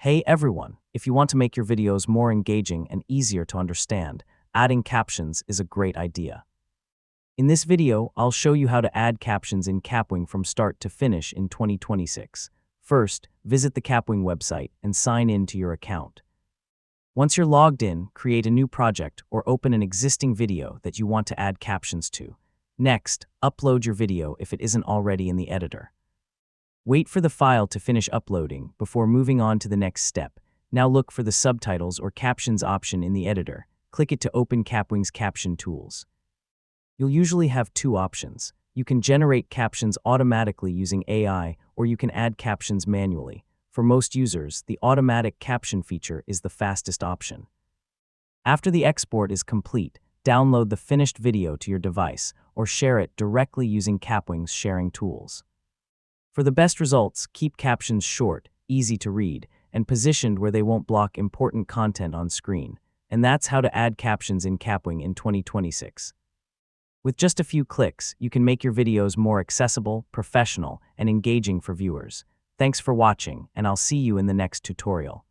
Hey everyone, if you want to make your videos more engaging and easier to understand, adding captions is a great idea. In this video, I'll show you how to add captions in Kapwing from start to finish in 2026. First, visit the Kapwing website and sign in to your account. Once you're logged in, create a new project or open an existing video that you want to add captions to. Next, upload your video if it isn't already in the editor. Wait for the file to finish uploading before moving on to the next step. Now look for the subtitles or captions option in the editor. Click it to open Kapwing's caption tools. You'll usually have two options. You can generate captions automatically using AI, or you can add captions manually. For most users, the automatic caption feature is the fastest option. After the export is complete, download the finished video to your device or share it directly using Kapwing's sharing tools. For the best results, keep captions short, easy to read, and positioned where they won't block important content on screen. And that's how to add captions in Kapwing in 2026. With just a few clicks, you can make your videos more accessible, professional, and engaging for viewers. Thanks for watching, and I'll see you in the next tutorial.